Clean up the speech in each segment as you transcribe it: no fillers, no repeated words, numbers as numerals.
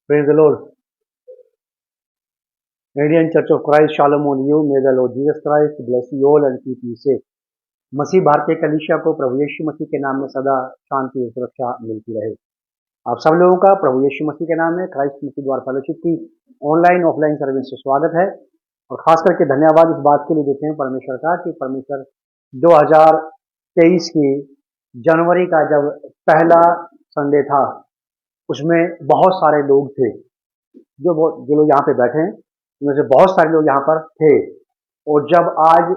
Praise the Lord. Indian Church of Christ, Shalom on you. May the Lord Jesus Christ bless you all and keep you safe. मसीह भारतीय कलीसिया को प्रभु यीशु मसीह के नाम में सदा शांति और सुरक्षा मिलती रहे। आप सब लोगों का प्रभु यीशु मसीह के नाम में क्राइस्ट मसीह द्वारा फेलोशिप की ऑनलाइन ऑफलाइन सर्विस से स्वागत है और खास करके धन्यवाद इस बात के लिए देते हैं परमेश्वर का कि परमेश्वर 2023 की जनवरी का जब पहला संडे था उसमें बहुत सारे लोग थे जो लोग यहाँ पे बैठे हैं उनमें से बहुत सारे लोग यहाँ पर थे। और जब आज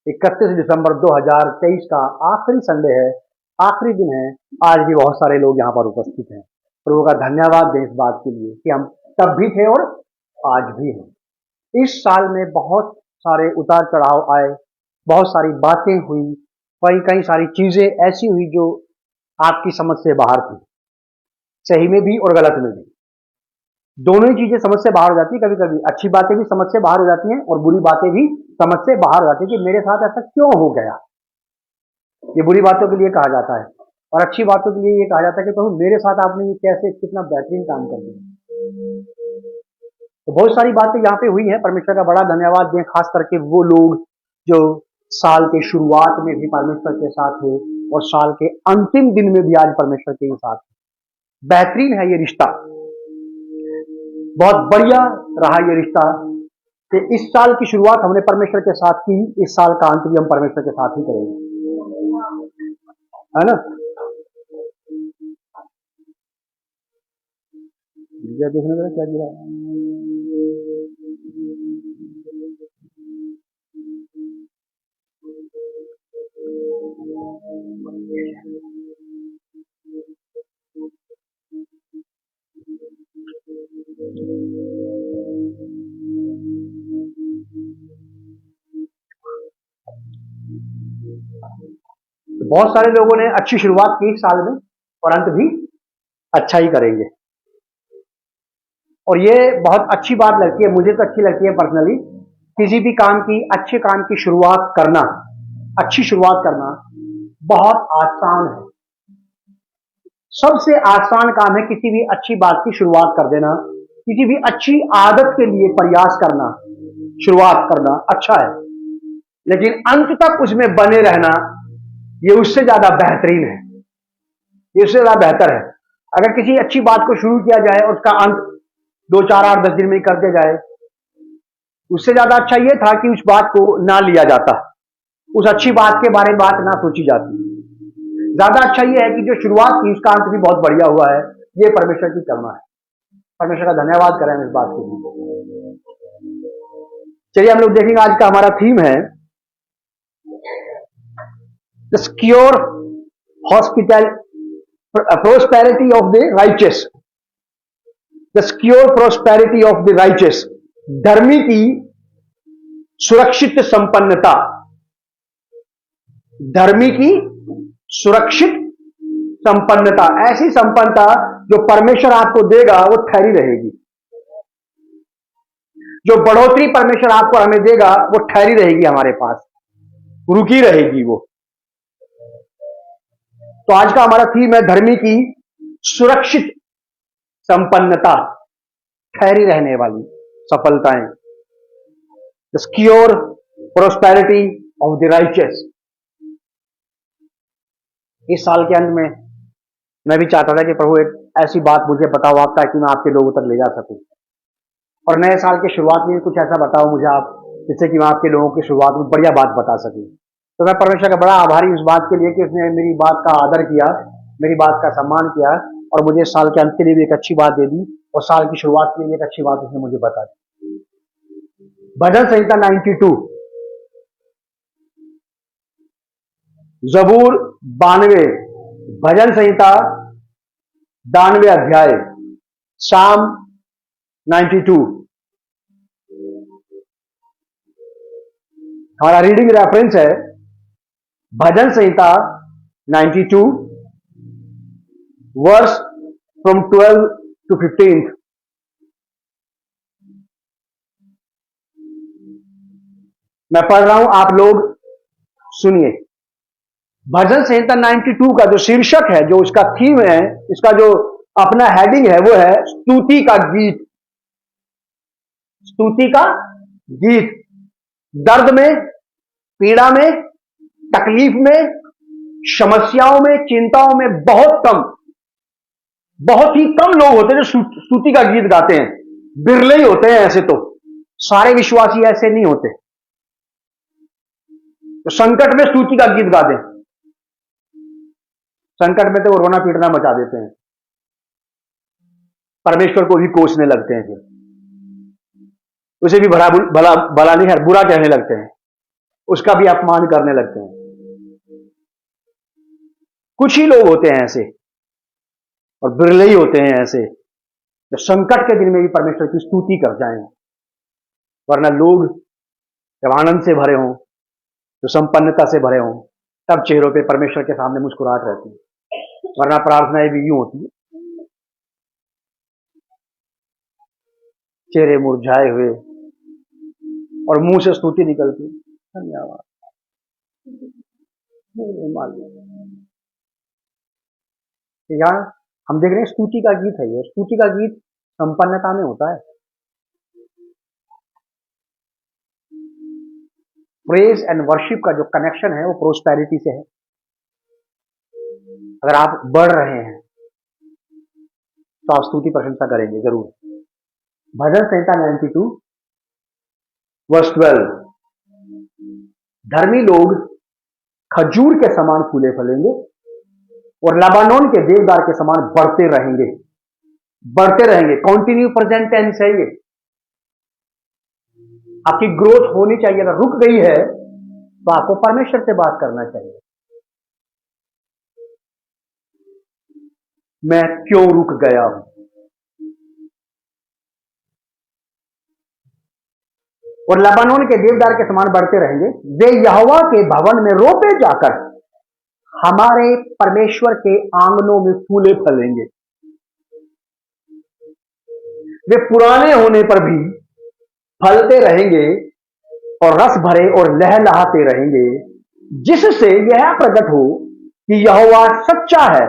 31 दिसंबर 2023 का आखिरी संडे है, आखिरी दिन है, आज भी बहुत सारे लोग यहाँ पर उपस्थित हैं। प्रभु का धन्यवाद दें इस बात के लिए कि हम तब भी थे और आज भी हैं। इस साल में बहुत सारे उतार चढ़ाव आए, बहुत सारी बातें हुई, कई सारी चीजें ऐसी हुई जो आपकी समझ से बाहर थी, सही में भी और गलत में भी। दोनों ही चीजें समझ से बाहर हो जाती है। कभी कभी अच्छी बातें भी समझ से बाहर हो जाती हैं और बुरी बातें भी समझ से बाहर हो जाती है कि मेरे साथ ऐसा क्यों हो गया। ये बुरी बातों के लिए कहा जाता है और अच्छी बातों के लिए ये कहा जाता है कि प्रभु मेरे साथ आपने ये कैसे कितना बेहतरीन काम कर दिया। तो बहुत सारी बातें यहाँ पे हुई हैं। परमेश्वर का बड़ा धन्यवाद दें, खास करके वो लोग जो साल के शुरुआत में भी परमेश्वर के साथ थे और साल के अंतिम दिन में भी आज परमेश्वर के साथ। बेहतरीन है ये रिश्ता, बहुत बढ़िया रहा ये रिश्ता कि इस साल की शुरुआत हमने परमेश्वर के साथ की, इस साल का अंत भी हम परमेश्वर के साथ ही करेंगे, है ना। देखने में क्या गिरा बहुत सारे लोगों ने अच्छी शुरुआत की साल में और अंत भी अच्छा ही करेंगे और ये बहुत अच्छी बात लगती है, मुझे तो अच्छी लगती है पर्सनली। किसी भी काम की, अच्छे काम की शुरुआत करना, अच्छी शुरुआत करना बहुत आसान है। सबसे आसान काम है किसी भी अच्छी बात की शुरुआत कर देना, किसी भी अच्छी आदत के लिए प्रयास करना, शुरुआत करना अच्छा है, लेकिन अंत तक उसमें बने रहना ये उससे ज्यादा बेहतरीन है, ये उससे ज्यादा बेहतर है। अगर किसी अच्छी बात को शुरू किया जाए और उसका अंत 2, 4, 8, 10 दिन में कर दिया जाए, उससे ज्यादा अच्छा यह था कि उस बात को ना लिया जाता, उस अच्छी बात के बारे में बात ना सोची जाती। ज्यादा अच्छा यह है कि जो शुरुआत की उसका अंत भी बहुत बढ़िया हुआ है। ये परमेश्वर की करुणा है, परमेश्वर का धन्यवाद करें इस बात के लिए। चलिए हम लोग देखेंगे, आज का हमारा थीम है the secure hospital prosperity of the righteous. The secure prosperity of the righteous, धर्मी की सुरक्षित संपन्नता, धर्मी की सुरक्षित संपन्नता, ऐसी संपन्नता जो परमेश्वर आपको देगा वो ठहरी रहेगी। जो बढ़ोतरी परमेश्वर आपको हमें देगा वो ठहरी रहेगी, हमारे पास रुकी रहेगी वो। तो आज का हमारा थीम है धर्मी की सुरक्षित संपन्नता, ठहरी रहने वाली सफलताएं, the secure prosperity of the righteous. इस साल के अंत में मैं भी चाहता था कि प्रभु एक ऐसी बात मुझे बताओ आप, ताकि मैं आपके लोगों तक ले जा सकूं, और नए साल की शुरुआत में कुछ ऐसा बताओ मुझे आप, जिससे कि मैं आपके लोगों की शुरुआत में बढ़िया बात बता सकूं। तो मैं परमेश्वर का बड़ा आभारी उस बात के लिए कि उसने मेरी बात का आदर किया, मेरी बात का सम्मान किया और मुझे साल के अंत के लिए भी एक अच्छी बात दे दी और साल की शुरुआत के लिए एक अच्छी बात उसने मुझे बता दी। भजन संहिता 92, जबूर 92, भजन संहिता 92 अध्याय, शाम 92। हमारा रीडिंग रेफरेंस है भजन संहिता 92 वर्स फ्रॉम 12 to 15। मैं पढ़ रहा हूं, आप लोग सुनिए। भजन संहिता 92 का जो शीर्षक है, जो उसका थीम है, इसका जो अपना हेडिंग है वो है स्तुति का गीत। स्तुति का गीत। दर्द में, पीड़ा में, तकलीफ में, समस्याओं में, चिंताओं में बहुत ही कम लोग होते हैं जो स्तुति का गीत गाते हैं। बिरले ही होते हैं ऐसे, तो सारे विश्वासी ऐसे नहीं होते तो संकट में स्तुति का गीत गाते हैं। संकट में तो वो रोना पीटना मचा देते हैं, परमेश्वर को भी कोसने लगते हैं, फिर उसे भी भला भला भला नहीं है, बुरा कहने लगते हैं, उसका भी अपमान करने लगते हैं। कुछ ही लोग होते हैं ऐसे, और बिरले ही होते हैं ऐसे जो संकट के दिन में भी परमेश्वर की स्तुति कर जाएं। वरना लोग जब आनंद से भरे हों, जो संपन्नता से भरे हों, तब चेहरों पे परमेश्वर के सामने मुस्कुराहट रहती है। वरना प्रार्थनाएं भी यूं होती है, चेहरे मुरझाए हुए और मुंह से स्तुति निकलती। धन्यवाद। यहाँ हम देख रहे हैं स्तुति का गीत है ये। स्तुति का गीत संपन्नता में होता है। प्रेज एंड वर्शिप का जो कनेक्शन है वो प्रोस्पेरिटी से है। अगर आप बढ़ रहे हैं तो आप स्तुति प्रशंसा करेंगे जरूर। भजन संहिता 92 वर्स 12, धर्मी लोग खजूर के समान फूले फलेंगे और लबानोन के देवदार के समान बढ़ते रहेंगे। बढ़ते रहेंगे, कॉन्टिन्यू प्रेजेंट टेंस है ये। आपकी ग्रोथ होनी चाहिए। अगर रुक गई है तो आपको परमेश्वर से बात करना चाहिए, मैं क्यों रुक गया हूं। और लबानोन के देवदार के समान बढ़ते रहेंगे, वे यहोवा के भवन में रोपे जाकर हमारे परमेश्वर के आंगनों में फूले फलेंगे। वे पुराने होने पर भी फलते रहेंगे और रस भरे और लहलहाते रहेंगे, जिससे यह प्रकट हो कि यहोवा सच्चा है,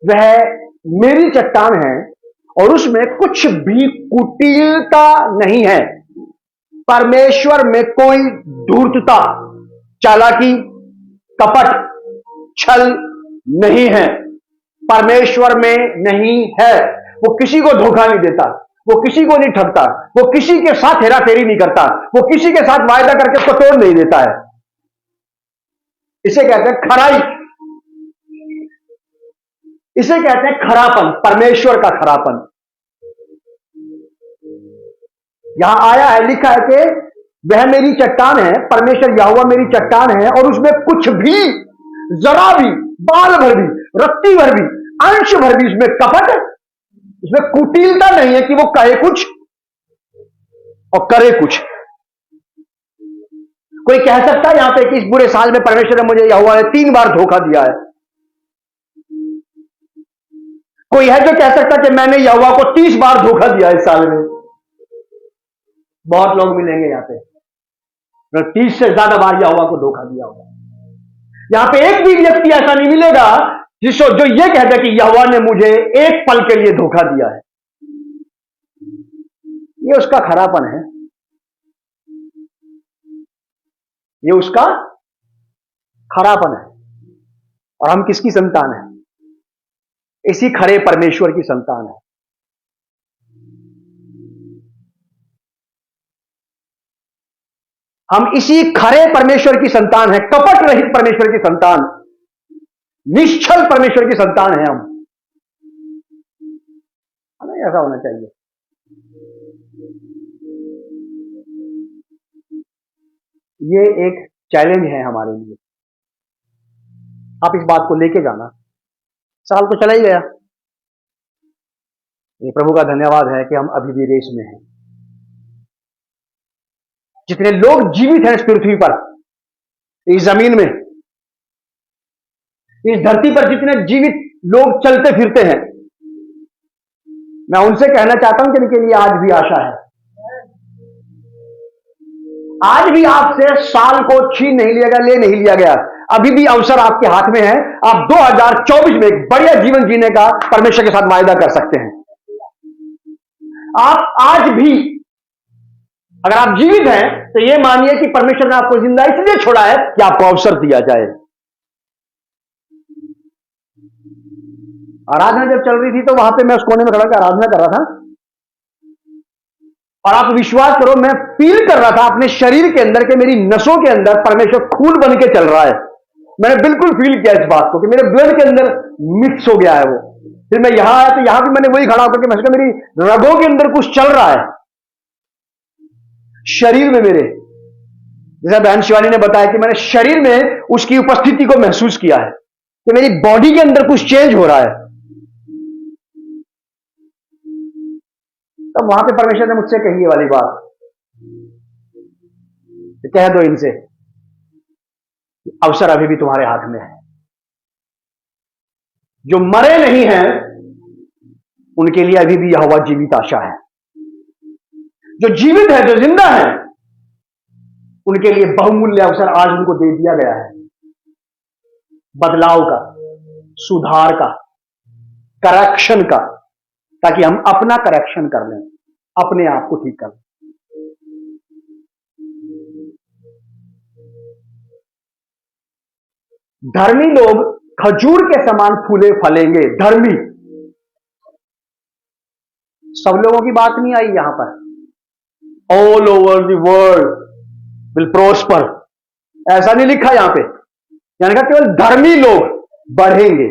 वह मेरी चट्टान है और उसमें कुछ भी कुटिलता नहीं है। परमेश्वर में कोई धूर्तता, चालाकी, कपट, छल नहीं है। परमेश्वर में नहीं है। वो किसी को धोखा नहीं देता, वो किसी को नहीं ठगता, वो किसी के साथ हेराफेरी नहीं करता, वो किसी के साथ वायदा करके उसको तोड़ नहीं देता है। इसे कहते हैं खराई, इसे कहते हैं खरापन, परमेश्वर का खरापन। यहां आया है, लिखा है कि वह मेरी चट्टान है, परमेश्वर यहोवा मेरी चट्टान है और उसमें कुछ भी, जरा भी, बाल भर भी, रत्ती भर भी, अंश भर भी उसमें कपट, उसमें कुटिलता नहीं है कि वो कहे कुछ और करे कुछ। कोई कह सकता है यहां पे कि इस बुरे साल में परमेश्वर ने मुझे यहोवा ने 3 बार धोखा दिया है। कोई है जो कह सकता कि मैंने यहोवा को 30 बार धोखा दिया इस साल में। बहुत लोग मिलेंगे यहां पे 30 से ज्यादा बार यहोवा को धोखा दिया होगा। यहां पे एक भी व्यक्ति ऐसा नहीं मिलेगा जिसको जो ये कहता कि यहोवा ने मुझे एक पल के लिए धोखा दिया है। ये उसका खरापन है, ये उसका खरापन है। और हम किसकी संतान है? इसी खरे परमेश्वर की संतान है। हम इसी खरे परमेश्वर की संतान है, कपट रहित परमेश्वर की संतान, निश्चल परमेश्वर की संतान है हम। हमें ऐसा होना चाहिए। ये एक चैलेंज है हमारे लिए। आप इस बात को लेके जाना। साल तो चला ही गया, ये प्रभु का धन्यवाद है कि हम अभी भी रेस में हैं। जितने लोग जीवित हैं इस पृथ्वी पर, इस जमीन में, इस धरती पर जितने जीवित लोग चलते फिरते हैं, मैं उनसे कहना चाहता हूं कि इनके लिए आज भी आशा है। आज भी आपसे साल को छीन नहीं लिया गया, ले नहीं लिया गया। अभी भी अवसर आपके हाथ में है। आप 2024 में एक बढ़िया जीवन जीने का परमेश्वर के साथ वायदा कर सकते हैं। आप आज भी अगर आप जीवित हैं तो यह मानिए कि परमेश्वर ने आपको जिंदा इसलिए छोड़ा है कि आपको अवसर दिया जाए। आराधना जब चल रही थी तो वहां पे मैं उस कोने में खड़ा कर आराधना कर रहा था, और आप विश्वास करो मैं फील कर रहा था अपने शरीर के अंदर के मेरी नसों के अंदर परमेश्वर खून बन के चल रहा है। मैंने बिल्कुल फील किया इस बात को कि मेरे ब्लड के अंदर मिक्स हो गया है वो। फिर मैं यहां आया तो यहां भी मैंने वही खड़ा होकर के मैं मेरी रगों के अंदर कुछ चल रहा है शरीर में मेरे। जैसा बहन शिवानी ने बताया कि मैंने शरीर में उसकी उपस्थिति को महसूस किया है कि मेरी बॉडी के अंदर कुछ चेंज हो रहा है। तो वहां पे परमेश्वर ने मुझसे कही ये वाली बात, कह दो इनसे अवसर अभी भी तुम्हारे हाथ में है। जो मरे नहीं हैं उनके लिए अभी भी यहोवा जीवित आशा है। जो जीवित है, जो जिंदा है, उनके लिए बहुमूल्य अवसर आज उनको दे दिया गया है, बदलाव का, सुधार का, करेक्शन का, ताकि हम अपना करेक्शन कर लें, अपने आप को ठीक कर लें। धर्मी लोग खजूर के समान फूले फलेंगे। धर्मी, सब लोगों की बात नहीं आई यहां पर। All over the world will prosper, ऐसा नहीं लिखा यहां पे। यानी कि केवल धर्मी लोग बढ़ेंगे।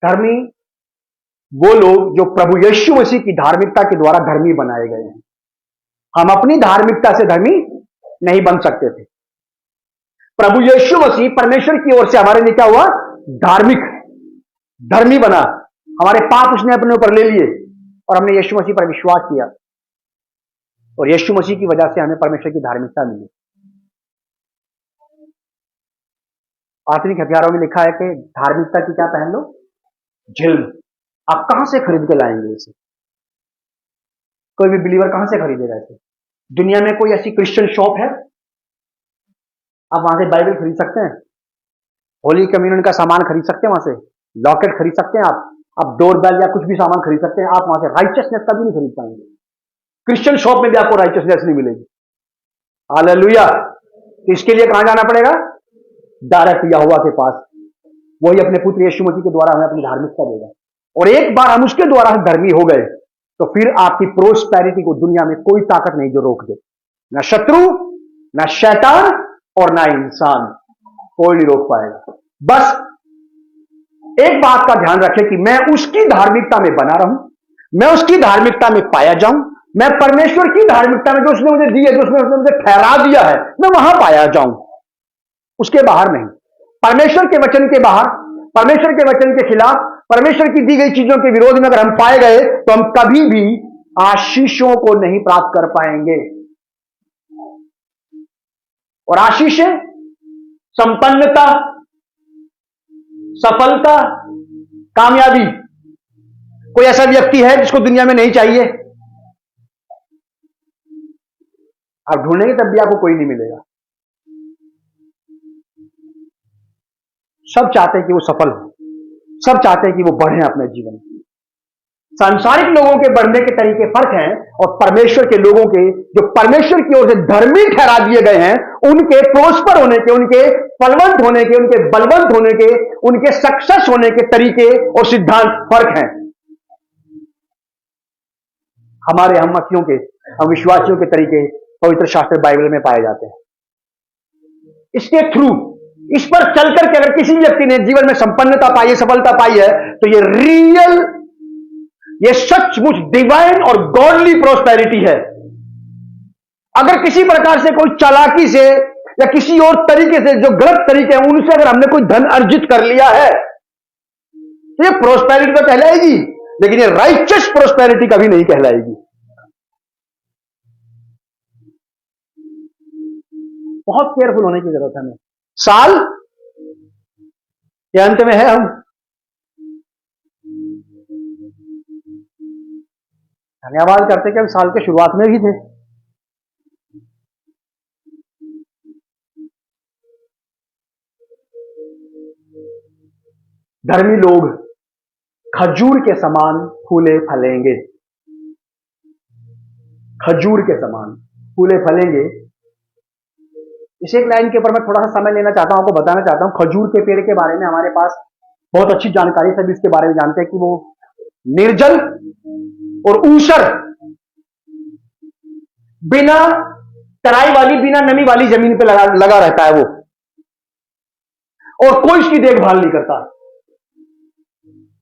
धर्मी वो लोग जो प्रभु यीशु मसीह की धार्मिकता के द्वारा धर्मी बनाए गए हैं। हम अपनी धार्मिकता से धर्मी नहीं बन सकते थे। प्रभु यीशु मसीह परमेश्वर की ओर से हमारे लिए क्या हुआ? धार्मिक, धर्मी बना। हमारे पाप उसने अपने ऊपर ले लिए और हमने यीशु मसीह पर विश्वास किया, और यीशु मसीह की वजह से हमें परमेश्वर की धार्मिकता मिली। आधुनिक हथियारों में लिखा है कि धार्मिकता की क्या पहन लो? झिल्म। आप कहां से खरीद के लाएंगे इसे? कोई भी बिलीवर कहां से खरीदेगा इसे? दुनिया में कोई ऐसी क्रिश्चियन शॉप है? आप वहां से बाइबल खरीद सकते हैं, होली कम्युनियन का सामान खरीद सकते हैं, वहां से लॉकेट खरीद सकते हैं, आप डोरबेल या कुछ भी सामान खरीद सकते हैं। आप वहां से राइचियसनेस कभी नहीं खरीद पाएंगे। क्रिश्चियन शॉप में भी आपको राइचियसनेस नहीं मिलेगी। हालेलुया। तो इसके लिए कहां जाना पड़ेगा? डायरेक्ट यहोवा के पास। वही अपने पुत्र यीशु मसीह के द्वारा हमें अपनी धार्मिकता देगा, और एक बार हम उसके द्वारा धर्मी हो गए तो फिर आपकी प्रोस्पेरिटी को दुनिया में कोई ताकत नहीं जो रोक दे। ना शत्रु, ना शैतान, और ना इंसान, कोई नहीं रोक पाएगा। बस एक बात का ध्यान रखें कि मैं उसकी धार्मिकता में बना रहूं, मैं उसकी धार्मिकता में पाया जाऊं, मैं परमेश्वर की धार्मिकता में जो उसने मुझे दी है, जो उसने मुझे ठहरा दिया है, मैं वहां पाया जाऊं, उसके बाहर नहीं। परमेश्वर के वचन के बाहर, परमेश्वर के वचन के खिलाफ, परमेश्वर की दी गई चीजों के विरोध में अगर हम पाए गए तो हम कभी भी आशीषों को नहीं प्राप्त कर पाएंगे। और आशीषें, संपन्नता, सफलता, कामयाबी, कोई ऐसा व्यक्ति है जिसको दुनिया में नहीं चाहिए? आप ढूंढेंगे तब भी आपको कोई नहीं मिलेगा। सब चाहते हैं कि वो सफल हो, सब चाहते हैं कि वो बढ़े अपने जीवन में। सांसारिक लोगों के बढ़ने के तरीके फर्क हैं, और परमेश्वर के लोगों के, जो परमेश्वर की ओर से धर्मी ठहरा दिए गए हैं, उनके प्रोस्पर होने के, उनके फलवंत होने के, उनके बलवंत होने के, उनके सक्सेस होने के तरीके और सिद्धांत फर्क हैं। हमारे हम मसीहों के, हम विश्वासियों के तरीके पवित्र शास्त्र बाइबल में पाए जाते हैं। इसके थ्रू, इस पर चलकर के अगर किसी व्यक्ति ने जीवन में संपन्नता पाई है, सफलता पाई है, तो ये रियल, ये सचमुच डिवाइन और गॉडली प्रोस्पेरिटी है। अगर किसी प्रकार से कोई चालाकी से या किसी और तरीके से, जो गलत तरीके हैं, उनसे अगर हमने कोई धन अर्जित कर लिया है तो ये प्रोस्पेरिटी तो कहलाएगी, लेकिन ये राइचियस प्रोस्पेरिटी कभी नहीं कहलाएगी। बहुत केयरफुल होने की जरूरत है हमें। साल के अंत में है, हम धन्यवाद करते कि हम साल के शुरुआत में भी थे। धर्मी लोग खजूर के समान फूले फलेंगे। खजूर के समान फूले फलेंगे। इस एक लाइन के ऊपर मैं थोड़ा सा समय लेना चाहता हूं, आपको बताना चाहता हूं खजूर के पेड़ के बारे में। हमारे पास बहुत अच्छी जानकारी, सभी इसके बारे में जानते हैं कि वो निर्जल और ऊसर, बिना तराई वाली, बिना नमी वाली जमीन पे लगा रहता है वो, और कोई इसकी देखभाल नहीं करता,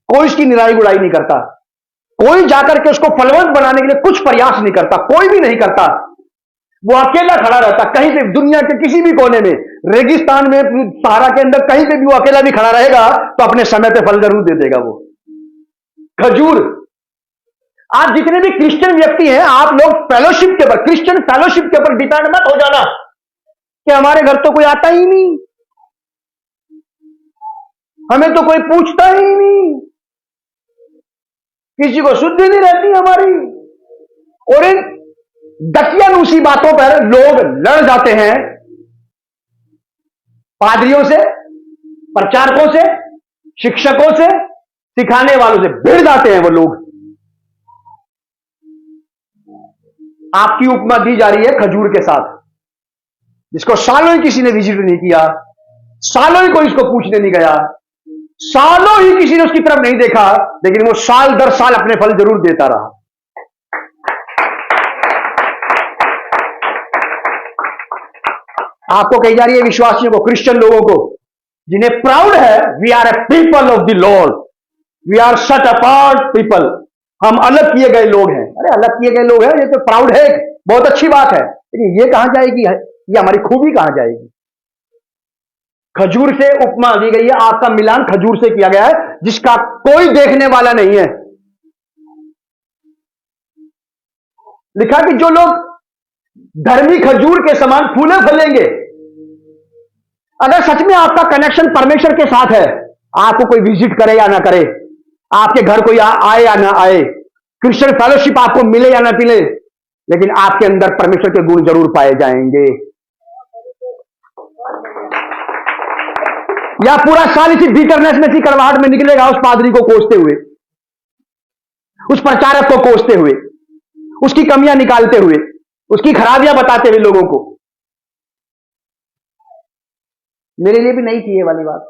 कोई इसकी निराई गुड़ाई नहीं करता, कोई जाकर के उसको फलवंत बनाने के लिए कुछ प्रयास नहीं करता, कोई भी नहीं करता। वो अकेला खड़ा रहता, कहीं पे दुनिया के किसी भी कोने में, रेगिस्तान में, सहारा के अंदर, कहीं पे भी वो अकेला भी खड़ा रहेगा तो अपने समय पे फल जरूर दे देगा वो खजूर। आप जितने भी क्रिश्चियन व्यक्ति हैं, आप लोग फेलोशिप के ऊपर, क्रिश्चियन फेलोशिप के ऊपर डिपेंड मत हो जाना कि हमारे घर तो कोई आता ही नहीं, हमें तो कोई पूछता ही नहीं, किसी को शुद्धि नहीं रहती हमारी। और इन दकियानूसी बातों पर लोग लड़ जाते हैं पादरियों से, प्रचारकों से, शिक्षकों से, सिखाने वालों से भिड़ जाते हैं वो लोग। आपकी उपमा दी जा रही है खजूर के साथ, जिसको सालों ही किसी ने विजिट नहीं किया, सालों ही कोई इसको पूछने नहीं गया, सालों ही किसी ने उसकी तरफ नहीं देखा, लेकिन वो साल दर साल अपने फल जरूर देता रहा। आपको कही जा रही है विश्वासियों को, क्रिश्चियन लोगों को, जिन्हें प्राउड है, we are a people of the Lord, we are set apart people, हम अलग किए गए लोग हैं। अरे अलग किए गए लोग हैं, ये तो प्राउड है, बहुत अच्छी बात है, लेकिन ये कहां जाएगी, ये हमारी खूबी कहां जाएगी। खजूर से उपमा दी गई है, आपका मिलान खजूर से किया गया है, जिसका कोई देखने वाला नहीं है। लिखा कि जो लोग धर्मी खजूर के समान फूले फलेंगे। अगर सच में आपका कनेक्शन परमेश्वर के साथ है, आपको कोई विजिट करे या ना करे, आपके घर कोई आए या ना आए, क्रिश्चियन फेलोशिप आपको मिले या ना मिले, लेकिन आपके अंदर परमेश्वर के गुण जरूर पाए जाएंगे। या पूरा साल इसी बिटरनेस में, इसी कड़वाहट में निकलेगा, उस पादरी को कोसते हुए, उस प्रचारक को कोसते हुए, उसकी कमियां निकालते हुए, उसकी खराबियां बताते हुए लोगों को। मेरे लिए भी नहीं थी ये वाली बात।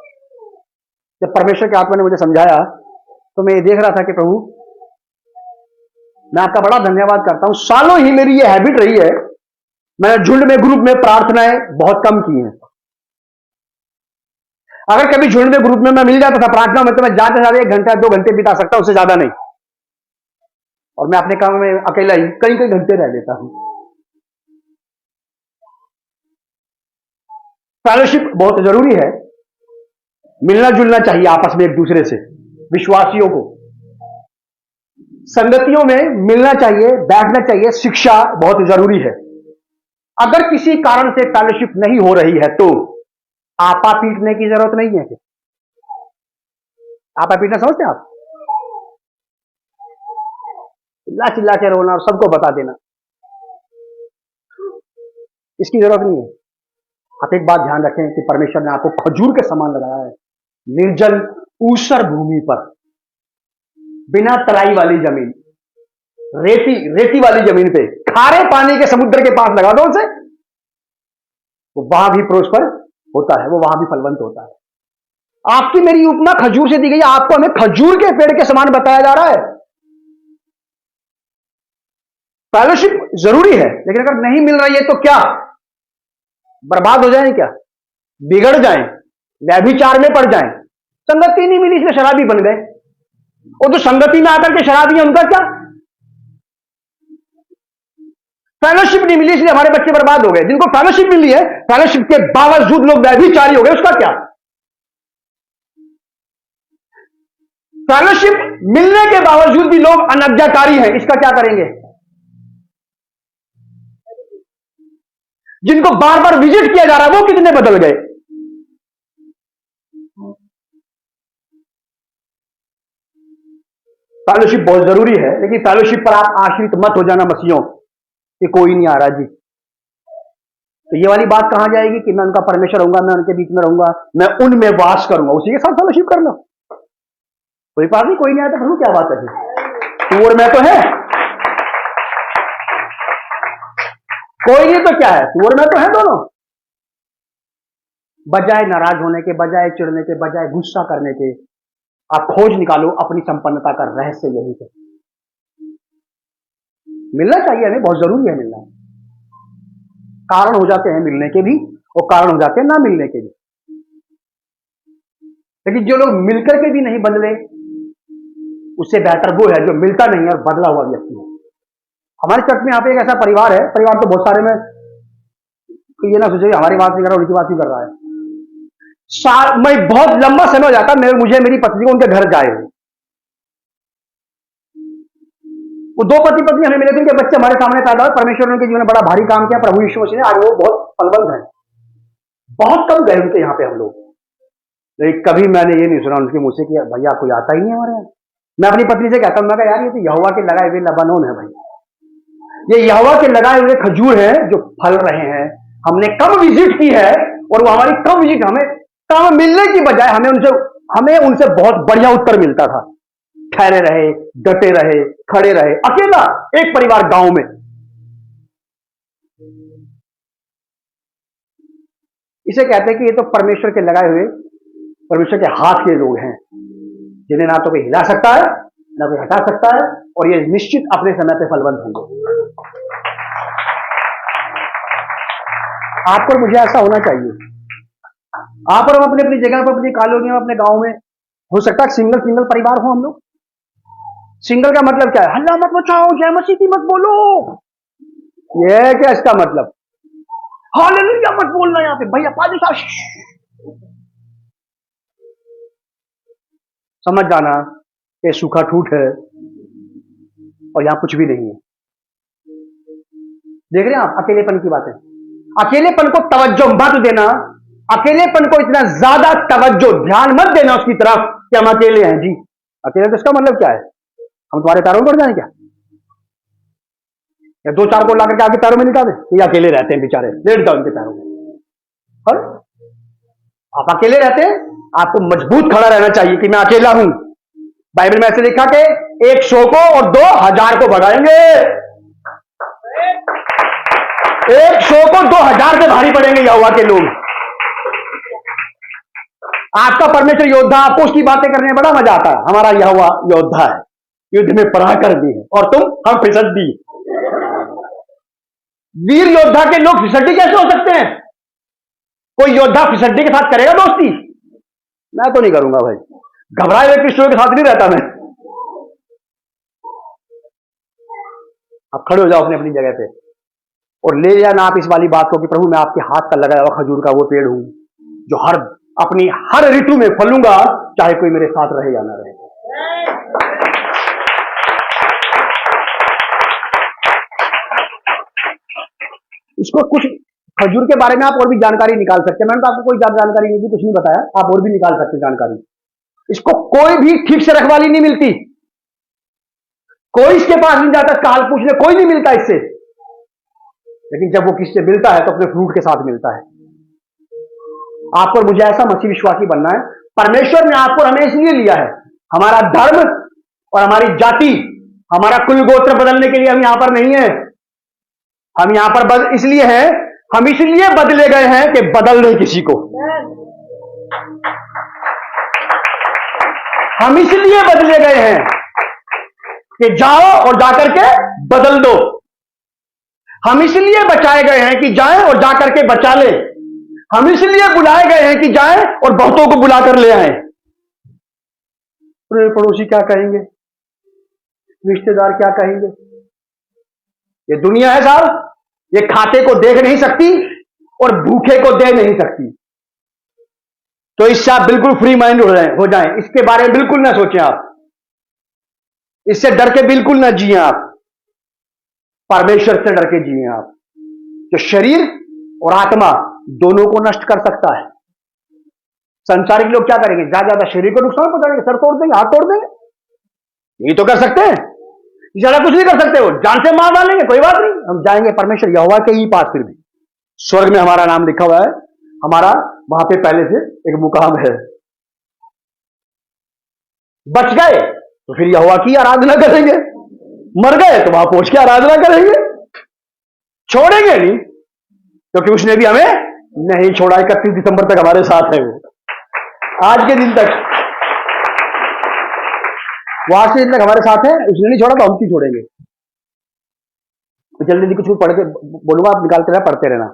जब परमेश्वर के आत्मा ने मुझे समझाया तो मैं ये देख रहा था कि प्रभु, मैं आपका बड़ा धन्यवाद करता हूं। सालों ही मेरी ये हैबिट रही है, मैंने झुंड में, ग्रुप में प्रार्थनाएं बहुत कम की हैं। अगर कभी झुंड में, ग्रुप में मैं मिल जाता था प्रार्थना में, तो मैं जाते जाते 1 घंटा 2 घंटे बिता सकता हूं, उससे ज्यादा नहीं। और मैं अपने काम में अकेला ही कई कई घंटे रह लेता हूं। फेलोशिप बहुत जरूरी है, मिलना जुलना चाहिए आपस में एक दूसरे से। विश्वासियों को संगतियों में मिलना चाहिए, बैठना चाहिए, शिक्षा बहुत जरूरी है। अगर किसी कारण से फेलोशिप नहीं हो रही है तो आपा पीटने की जरूरत नहीं है। आपा पीटना समझते हैं आप? चिल्ला चिल्ला के रोना और सबको बता देना, इसकी जरूरत नहीं है। आप एक बात ध्यान रखें कि परमेश्वर ने आपको खजूर के समान लगाया है, निर्जल ऊसर भूमि पर, बिना तराई वाली जमीन, रेती वाली जमीन पे, खारे पानी के समुद्र के पास लगा दो उसे, वो वहां भी प्रोस्पर होता है, वो वहां भी फलवंत होता है। आपकी मेरी उपमा खजूर से दी गई है, आपको हमें खजूर के पेड़ के समान बताया जा रहा है। फेलोशिप जरूरी है, लेकिन अगर नहीं मिल रही है तो क्या बर्बाद हो जाए, क्या बिगड़ जाए, व्यभिचार में पड़ जाए? संगति नहीं मिली इसलिए शराबी बन गए, और जो संगति में आकर के शराबी है उनका क्या? फेलोशिप नहीं मिली इसलिए हमारे बच्चे बर्बाद हो गए। जिनको फेलोशिप मिली है, फेलोशिप के बावजूद लोग व्यभिचारी हो गए, उसका क्या? फेलोशिप मिलने के बावजूद भी लोग अनाज्ञाकारी हैं, इसका क्या करेंगे? जिनको बार बार विजिट किया जा रहा है वो कितने बदल गए? फेलोशिप बहुत जरूरी है, लेकिन फेलोशिप पर आप आश्रित मत हो जाना मसीहों कि कोई नहीं आ रहा जी। तो ये वाली बात कहां जाएगी कि मैं उनका परमेश्वर रहूंगा, मैं उनके बीच में रहूंगा, मैं उनमें वास करूंगा, उसी के साथ फेलोशिप करना। कोई पास नहीं, कोई नहीं आता, प्रभु क्या बात है, तू और मैं तो है, कोई नहीं तो क्या है, तू और मैं तो है दोनों। बजाय नाराज होने के, बजाय चिढ़ने के, बजाय गुस्सा करने के, आप खोज निकालो अपनी संपन्नता का रहस्य यही है। मिलना चाहिए हमें, बहुत जरूरी है मिलना। कारण हो जाते हैं मिलने के भी और कारण हो जाते हैं ना मिलने के भी, लेकिन जो लोग मिलकर के भी नहीं बदले, उससे बेहतर वो है जो मिलता नहीं है और बदला हुआ व्यक्ति है। हमारे चर्च में यहाँ पे एक ऐसा परिवार है, परिवार तो बहुत सारे में, तो ये ना सोचे हमारी बात नहीं कर रहा, उनकी बात नहीं कर रहा है। मैं बहुत लंबा समय हो जाता मुझे मेरी पत्नी को उनके घर जाए हुए, वो दो पति पत्नी हमें मिले थे, उनके बच्चे हमारे सामने पैदा हुए। परमेश्वर ने उनके जीवन में बड़ा भारी काम किया, प्रभु यीशु मसीह ने, आज वो बहुत फलवंत है। बहुत कम गए उनके यहाँ पे हम लोग, लेकिन कभी मैंने ये नहीं सुना उनके मुंह से कि भैया कोई आता ही नहीं हमारे यहाँ। मैं अपनी पत्नी से कहता हूं, मैं यार ये तो यहोवा के लगाए हुए लबानोन है भाई, ये यहोवा के लगाए हुए खजूर है जो फल रहे हैं। हमने कम विजिट की है और वो हमारी कम विजिट, हमें कम मिलने की बजाय हमें उनसे बहुत बढ़िया उत्तर मिलता था। ठहरे रहे, डटे रहे, खड़े रहे, अकेला एक परिवार गांव में। इसे कहते हैं कि ये तो परमेश्वर के लगाए हुए, परमेश्वर के हाथ के लोग हैं, जिन्हें ना तो कोई हिला सकता है ना कोई हटा सकता है, और ये निश्चित अपने समय पे फलवंत होंगे। आपको मुझे ऐसा होना चाहिए। आप और हम अपनी अपनी जगह पर, अपनी कॉलोनियों में, अपने गांव में, हो सकता है सिंगल परिवार हो हम लोग। सिंगल का मतलब क्या है? हल्ला मत मचाओ, जय मसीह की मत बोलो, ये क्या इसका मतलब? हालेलुया मत बोलना यहाँ पे भैया, पाजी साहब समझ जाना, ये सूखा ठूठ है और यहां कुछ भी नहीं है। देख रहे हैं आप अकेलेपन की बातें। अकेलेपन को तवज्जो मत देना, अकेलेपन को इतना ज्यादा तवज्जो, ध्यान मत देना उसकी तरफ कि हम अकेले हैं। जी अकेले तो इसका मतलब क्या है? हम तुम्हारे पैरों में पड़ जाए क्या? या दो चार को ला करके आगे पैरों में निकाल दे? ये अकेले रहते हैं बेचारे, लेट जाओ उनके पैरों में। और आप अकेले रहते हैं, आपको मजबूत खड़ा रहना चाहिए कि मैं अकेला हूं। बाइबल में ऐसे लिखा कि 100 को और 2000 को भगाएंगे, 100 को 2000 से भारी पड़ेंगे यहोवा के लोग। आपका परमेश्वर योद्धा, आपको उसकी बातें करने में बड़ा मजा आता है। हमारा यहोवा योद्धा है, युद्ध में पराक्रमी है, और तुम हम फिसड्डी। वीर योद्धा के लोग फिसड्डी कैसे हो सकते हैं? कोई योद्धा फिसड्डी के साथ करेगा दोस्ती? मैं तो नहीं करूंगा भाई, घबराए हुए कृष्णों के साथ नहीं रहता मैं। आप खड़े हो जाओ अपनी अपनी जगह पे और ले जाना आप इस वाली बात को कि प्रभु मैं आपके हाथ का लगाया हुआ खजूर का वो पेड़ हूं जो अपनी हर ऋतु में फलूंगा, चाहे कोई मेरे साथ रहे या ना रहे। इसको कुछ खजूर के बारे में आप और भी जानकारी निकाल सकते हैं। मैंने तो आपको कोई ज्यादा जानकारी नहीं दी, कुछ नहीं बताया, आप और भी निकाल सकते जानकारी। इसको कोई भी ठीक से रखवाली नहीं मिलती, कोई इसके पास नहीं जाता, इसका हाल पूछने कोई नहीं मिलता इससे। लेकिन जब वो किससे मिलता है तो अपने फ्रूट के साथ मिलता है। आपको और मुझे ऐसा मसीह विश्वासी बनना है। परमेश्वर ने आपको हमें इसलिए लिया है, हमारा धर्म और हमारी जाति, हमारा कुल गोत्र बदलने के लिए हम यहां पर नहीं है। हम यहां पर इसलिए हैं, हम इसलिए बदले गए हैं कि बदल दें किसी को। हम इसलिए बदले गए हैं कि जाओ और जाकर के बदल दो। हम इसलिए बचाए गए हैं कि जाएं और जाकर के बचा ले। हम इसलिए बुलाए गए हैं कि जाएं और बहुतों को बुलाकर ले आए। पड़ोसी क्या कहेंगे, रिश्तेदार क्या कहेंगे? ये दुनिया है साहब, ये खाते को देख नहीं सकती और भूखे को दे नहीं सकती। तो इससे आप बिल्कुल फ्री माइंड हो जाएं, इसके बारे में बिल्कुल ना सोचें आप, इससे डर के बिल्कुल ना जिए आप, परमेश्वर से डर के जिए आप, जो शरीर और आत्मा दोनों को नष्ट कर सकता है। संसारिक लोग क्या करेंगे? ज्यादा शरीर को नुकसान पहुंचाएंगे, सर तोड़ देंगे, हाथ तोड़ देंगे, यही तो कर सकते हैं। ज्यादा कुछ नहीं कर सकते, वो जान से मार डालेंगे, कोई बात नहीं, हम जाएंगे परमेश्वर यहोवा के ही पास। फिर भी स्वर्ग में हमारा नाम लिखा हुआ है, हमारा वहां पे पहले से एक मुकाम है। बच गए तो फिर यहोवा की आराधना करेंगे, मर गए तो वहां पहुंच के आराधना करेंगे, छोड़ेंगे नहीं, क्योंकि उसने भी हमें नहीं छोड़ा। 31 दिसंबर तक हमारे साथ है वो, आज के दिन तक वो, आज के दिन तक हमारे साथ है। उसने नहीं छोड़ा तो हम क्यों छोड़ेंगे। तो जल्दी कुछ पढ़ के बोलूंगा, आप निकालते रहना, पढ़ते रहना।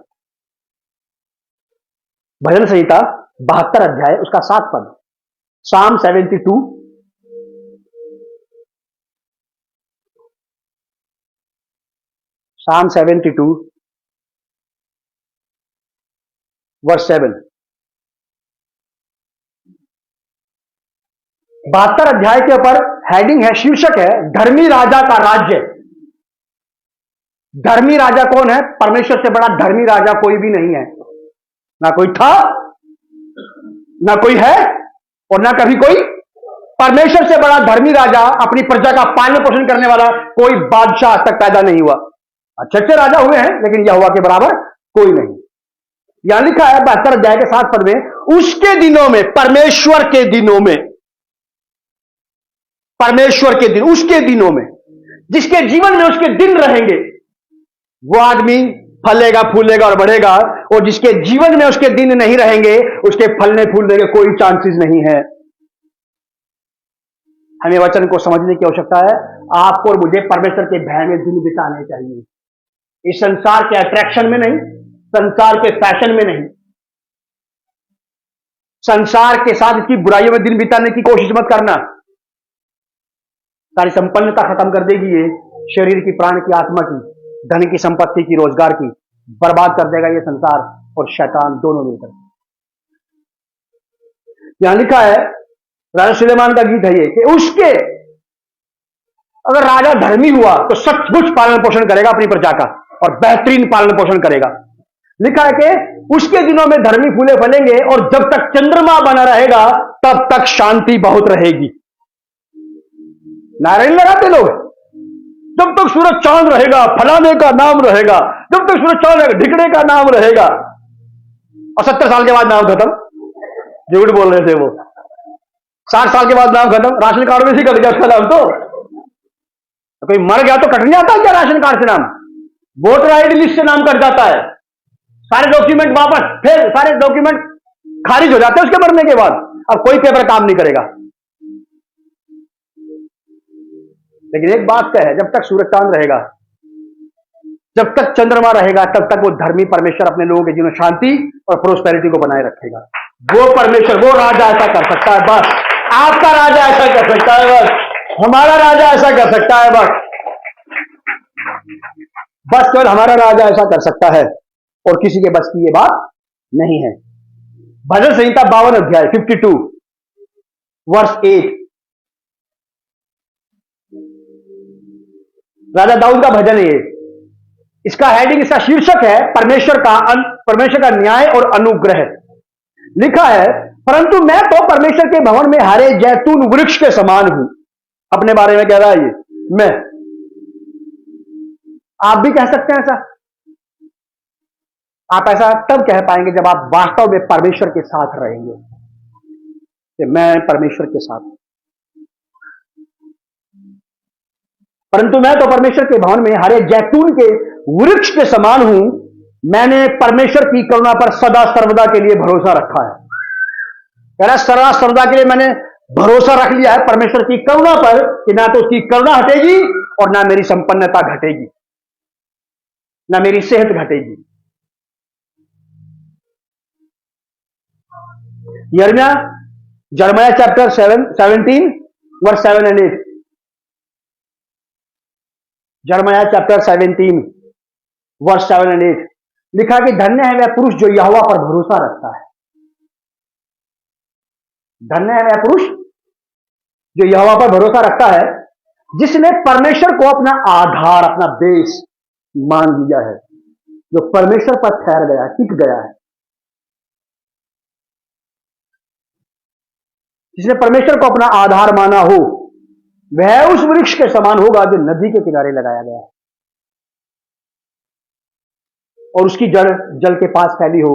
भजन संहिता 72 अध्याय उसका 7 पद, Psalm 72, Psalm 72 वर्स 7। 72 अध्याय के ऊपर हेडिंग है, शीर्षक है धर्मी राजा का राज्य। धर्मी राजा कौन है? परमेश्वर से बड़ा धर्मी राजा कोई भी नहीं है, ना कोई था, ना कोई है, और ना कभी कोई। परमेश्वर से बड़ा धर्मी राजा, अपनी प्रजा का पालन पोषण करने वाला कोई बादशाह आज तक पैदा नहीं हुआ। अच्छे अच्छे राजा हुए हैं, लेकिन यहोवा के बराबर कोई नहीं। यहां लिखा है 72 अध्याय के 7 पद में, उसके दिनों में, परमेश्वर के दिनों में, परमेश्वर के दिन, उसके दिनों में, जिसके जीवन में उसके दिन रहेंगे, वो आदमी फलेगा, फूलेगा और बढ़ेगा। और जिसके जीवन में उसके दिन नहीं रहेंगे, उसके फलने फूलने के कोई चांसेस नहीं है। हमें वचन को समझने की आवश्यकता है। आपको और मुझे परमेश्वर के भय में दिन बिताने चाहिए, इस संसार के अट्रैक्शन में नहीं, संसार के फैशन में नहीं, संसार के साथ इसकी बुराइयों में दिन बिताने की कोशिश मत करना। सारी संपन्नता खत्म कर देगी ये, शरीर की, प्राण की, आत्मा की, धन की, संपत्ति की, रोजगार की, बर्बाद कर देगा ये संसार और शैतान दोनों मिलकर। यहां लिखा है, राजा सुलेमान का गीत है ये, कि उसके, अगर राजा धर्मी हुआ तो सचमुच पालन पोषण करेगा अपनी प्रजा का, और बेहतरीन पालन पोषण करेगा। लिखा है कि उसके दिनों में धर्मी फूले फलेंगे, और जब तक चंद्रमा बना रहेगा तब तक शांति बहुत रहेगी। नारायण लगाते लोग, जब तक सूरज चांद रहेगा फलाने का नाम रहेगा, जब तक सूरज चांद रहेगा ढिकड़े का नाम रहेगा, और 70 साल के बाद नाम खत्म। झूठ बोल रहे थे वो, 60 साल के बाद नाम खत्म। राशन कार्ड में से कट गया उसका नाम। तो कोई मर गया तो कट नहीं जाता क्या राशन कार्ड से नाम? वोटर आईडी लिस्ट से नाम कट जाता है, सारे डॉक्यूमेंट वापस, फिर सारे डॉक्यूमेंट खारिज हो जाते हैं उसके मरने के बाद। अब कोई पेपर काम नहीं करेगा। लेकिन एक बात तय है, जब तक सूरज चांद रहेगा, जब तक चंद्रमा रहेगा, तब तक वो धर्मी परमेश्वर अपने लोगों के जीवन शांति और प्रोस्पेरिटी को बनाए रखेगा। वो परमेश्वर, वो राजा ऐसा कर सकता है बस। आपका राजा ऐसा कर सकता है बस, हमारा राजा ऐसा कर सकता है बस, बस केवल हमारा राजा ऐसा कर सकता है, और किसी के बस की ये बात नहीं है। भजन संहिता 52 अध्याय 52 वर्स 8, राजा दाऊद का भजन है ये। इसका हेडिंग, इसका शीर्षक है परमेश्वर का न्याय और अनुग्रह। लिखा है, परंतु मैं तो परमेश्वर के भवन में हरे जैतून वृक्ष के समान हूं। अपने बारे में कह रहा है ये, मैं। आप भी कह सकते हैं ऐसा। आप ऐसा तब कह पाएंगे जब आप वास्तव में परमेश्वर के साथ रहेंगे, कि मैं परमेश्वर के साथ हूं। परंतु मैं तो परमेश्वर के भवन में हरे जैतून के वृक्ष के समान हूं। मैंने परमेश्वर की करुणा पर सदा सर्वदा के लिए भरोसा रखा है। कह रहा सदा सर्वदा के लिए मैंने भरोसा रख लिया है परमेश्वर की करुणा पर, कि ना तो उसकी करुणा हटेगी और ना मेरी संपन्नता घटेगी, ना मेरी सेहत घटेगी। Jeremiah chapter 17 verse 7 and 8। Jeremiah chapter 17 verse 7 and 8 लिखा कि धन्य है वह पुरुष जो यहोवा पर भरोसा रखता है। धन्य है वह पुरुष जो यहोवा पर भरोसा रखता है, जिसने परमेश्वर को अपना आधार, अपना बेस मान लिया है, जो परमेश्वर पर ठहर गया, टिक गया है। जिसने परमेश्वर को अपना आधार माना हो, वह उस वृक्ष के समान होगा जो नदी के किनारे लगाया गया है, और उसकी जड़ जल के पास फैली हो।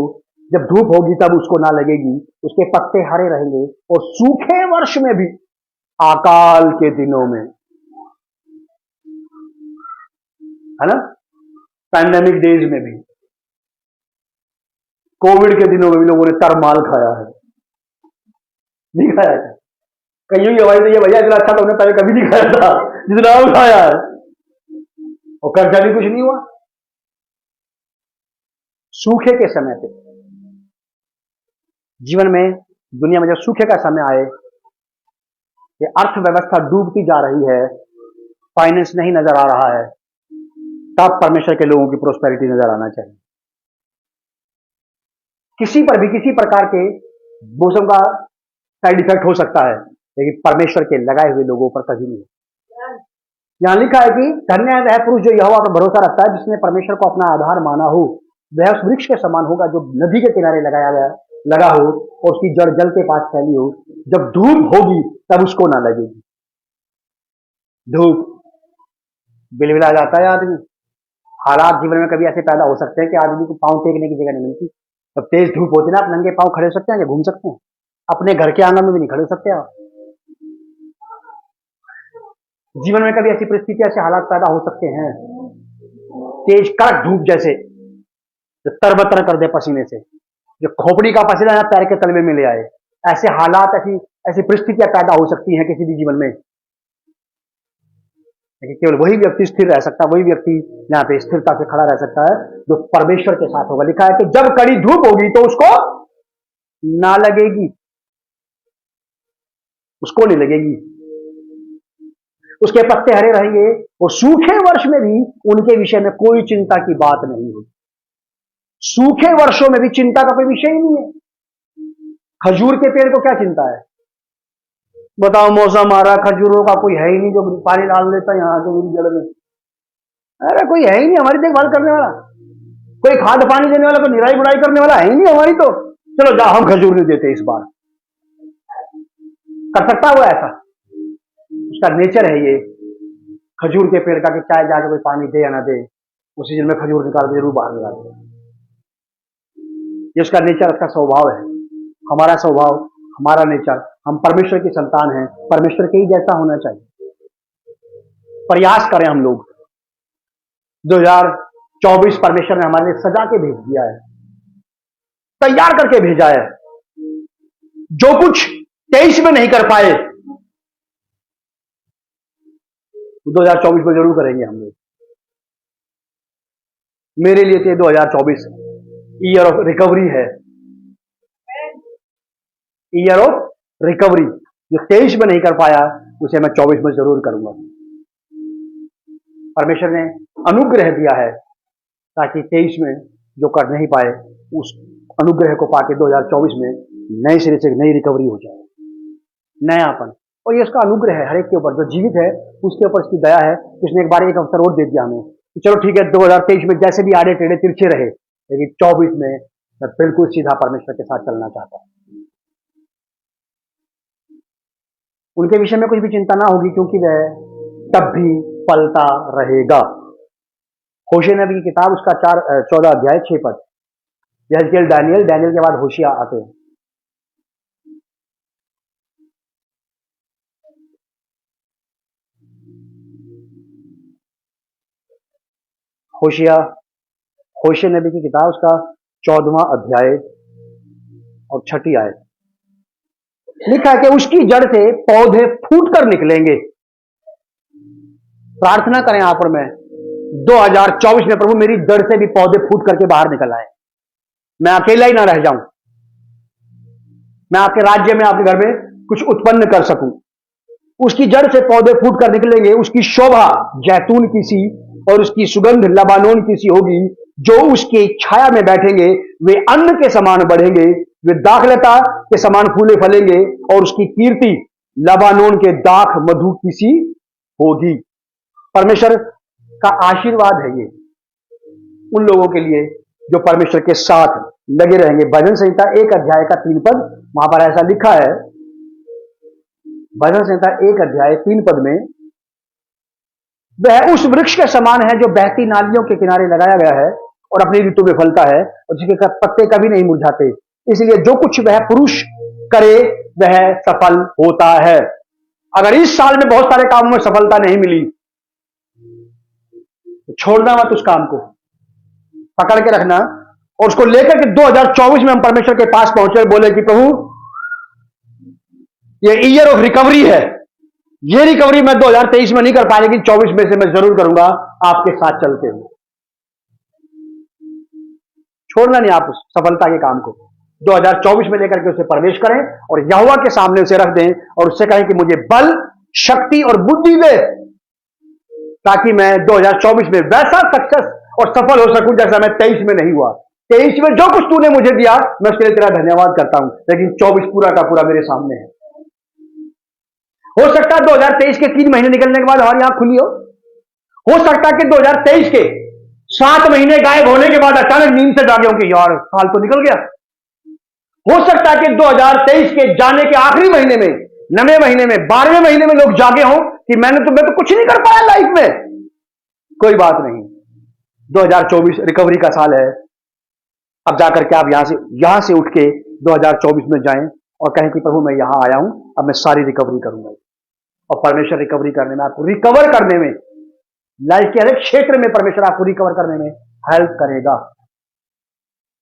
जब धूप होगी तब उसको ना लगेगी, उसके पत्ते हरे रहेंगे, और सूखे वर्ष में भी अकाल के दिनों में, है ना, पैंडेमिक डेज में भी, कोविड के दिनों में भी लोगों ने तरमाल खाया है, नहीं खाया है? कईयों की आवाज तो ये भैया इतना अच्छा तो हमने पहले कभी नहीं खाया था जितना हम खाया है, और खर्चा भी कुछ नहीं हुआ। सूखे के समय पे जीवन में, दुनिया में जब सूखे का समय आए, ये अर्थव्यवस्था डूबती जा रही है, फाइनेंस नहीं नजर आ रहा है, तब परमेश्वर के लोगों की प्रोस्पेरिटी नजर आना चाहिए। किसी पर भी किसी प्रकार के मौसम का साइड इफेक्ट हो सकता है, लेकिन परमेश्वर के लगाए हुए लोगों पर कभी नहीं। यहां लिखा है कि धन्य है वह पुरुष जो यहोवा पर भरोसा रखता है, जिसने परमेश्वर को अपना आधार माना हो, वह उस वृक्ष के समान होगा जो नदी के किनारे लगा हो और उसकी जड़ जल के पास फैली हो। जब धूप होगी तब उसको ना लगेगी। धूप बिलबिला जाता है आदमी, हालात जीवन में कभी ऐसे पैदा हो सकते हैं कि आदमी को पांव टेकने की जगह नहीं मिलती। जब तेज धूप होती है ना, आप नंगे पांव खड़े हो सकते हैं या घूम सकते हैं, अपने घर के आंगन में भी नहीं खड़े हो सकते आप। जीवन में कभी ऐसी परिस्थिति, ऐसे हालात पैदा हो सकते हैं, तेज कड़क धूप जैसे जो तरबतर कर दे पसीने से, जो खोपड़ी का पसीना पैर के तलवे में ले आए, ऐसे हालात, ऐसी ऐसी परिस्थितियां पैदा हो सकती हैं किसी भी जीवन में। लेकिन केवल वही व्यक्ति स्थिर रह सकता है, वही व्यक्ति यहाँ पे स्थिरता से खड़ा रह सकता है जो परमेश्वर के साथ होगा। लिखा है कि जब कड़ी धूप होगी तो उसको ना लगेगी, उसको नहीं लगेगी, उसके पत्ते हरे रहेंगे, और सूखे वर्ष में भी उनके विषय में कोई चिंता की बात नहीं होगी। सूखे वर्षों में भी चिंता का कोई विषय ही नहीं है। खजूर के पेड़ को क्या चिंता है बताओ? मौसम आ रहा, खजूरों का कोई है ही नहीं जो पानी डाल देता है यहाँ के जड़ में। अरे कोई है ही नहीं हमारी देखभाल करने वाला, कोई खाद पानी देने वाला, कोई निराई गुड़ाई करने वाला है ही नहीं हमारी। तो चलो जा, हम खजूर नहीं देते इस बार। कर सकता है वो ऐसा? उसका नेचर है ये खजूर के पेड़ का कि चाहे जाके कोई पानी दे या ना दे, उसी दिन में खजूर निकाल के जरूर बाहर निकाल दे। ये उसका नेचर, उसका स्वभाव है। हमारा स्वभाव, हमारा नेचर, हम परमेश्वर की संतान हैं, परमेश्वर के ही जैसा होना चाहिए। प्रयास करें हम लोग। 2024 परमेश्वर ने हमारे लिए सजा के भेज दिया है, तैयार करके भेजा है। जो कुछ 23 में नहीं कर पाए 2024 में जरूर करेंगे हम लोग। मेरे लिए तो 2024 ईयर ऑफ रिकवरी है, ईयर ऑफ रिकवरी। जो 23 में नहीं कर पाया उसे मैं 24 में जरूर करूंगा। परमेश्वर ने अनुग्रह दिया है ताकि 23 में जो कर नहीं पाए उस अनुग्रह को पाके 2024 में नए सिरे से नई रिकवरी हो जाए, नयापन। और ये उसका अनुग्रह है हर एक के ऊपर, जो जीवित है उसके ऊपर उसकी दया है। उसने एक बार एक अवसर और दे दिया हमें कि चलो ठीक है, 2023 में जैसे भी आड़े टेढ़े तिरछे रहे, लेकिन 24 में मैं बिल्कुल सीधा परमेश्वर के साथ चलना चाहता हूं। उनके विषय में कुछ भी चिंता ना होगी, क्योंकि वह तब भी पलता रहेगा। होशिया नबी की किताब, उसका 14 अध्याय 6 पद। यहजकेल, दानियल, दानियल के बाद होशिया आते हैं। होशिया नबी की किताब, उसका 14वां अध्याय और 6ठी आयत। लिखा है कि उसकी जड़ से पौधे फूट कर निकलेंगे। प्रार्थना करें आप और मैं, 2024 में प्रभु मेरी जड़ से भी पौधे फूट करके बाहर निकल आए, मैं अकेला ही ना रह जाऊं, मैं आपके राज्य में, आपके घर में कुछ उत्पन्न कर सकूं। उसकी जड़ से पौधे फूट कर निकलेंगे, उसकी शोभा जैतून की सी और उसकी सुगंध लबानोन की सी होगी। जो उसकी छाया में बैठेंगे वे अन्न के समान बढ़ेंगे, वे दाखलता के समान फूले फलेंगे, और उसकी कीर्ति लबानोन के दाख मधु की सी होगी। परमेश्वर का आशीर्वाद है ये उन लोगों के लिए जो परमेश्वर के साथ लगे रहेंगे। भजन संहिता 1 अध्याय का 3 पद, वहां पर ऐसा लिखा है। भजन संहिता 1 अध्याय 3 पद में, वह उस वृक्ष के समान है जो बहती नालियों के किनारे लगाया गया है और अपनी ऋतु में फलता है और जिसके पत्ते कभी नहीं मुरझाते, इसलिए जो कुछ वह पुरुष करे वह सफल होता है। अगर इस साल में बहुत सारे कामों में सफलता नहीं मिली तो छोड़ना मत, उस काम को पकड़ के रखना और उसको लेकर के 2024 में हम परमेश्वर के पास पहुंचे, बोले कि प्रभु ये ईयर ऑफ रिकवरी है, ये रिकवरी मैं 2023 में नहीं कर पाया, लेकिन 24 में से मैं जरूर करूंगा आपके साथ चलते हुए। छोड़ना नहीं आप उस सफलता के काम को, 2024 में लेकर के उसे प्रवेश करें और यहोवा के सामने उसे रख दें और उससे कहें कि मुझे बल, शक्ति और बुद्धि दे, ताकि मैं 2024 में वैसा सक्सेस और सफल हो सकूं जैसा मैं 23 में नहीं हुआ। 23 में जो कुछ तूने मुझे दिया मैं उसके लिए तेरा धन्यवाद करता हूं, लेकिन 24 पूरा का पूरा मेरे सामने है। हो सकता है 2023 के 3 महीने निकलने के बाद हमारी आंख खुली हो सकता है कि 2023 के 7 महीने गायब होने के बाद अचानक नींद से जागे हो कि यार साल तो निकल गया। हो सकता है कि 2023 के जाने के आखिरी महीने में, 9वें महीने में, 12वें महीने में लोग जागे हों कि मैं तो कुछ नहीं कर पाया लाइफ में। कोई बात नहीं, 2024 रिकवरी का साल है। अब जाकर के आप यहां से उठ के 2024 में जाएं और कहें कि प्रभु मैं यहां आया हूं, अब मैं सारी रिकवरी करूंगा। और परमेश्वर रिकवरी करने में, आपको रिकवर करने में, लाइफ के हर एक क्षेत्र में परमेश्वर आपको रिकवर करने में हेल्प करेगा,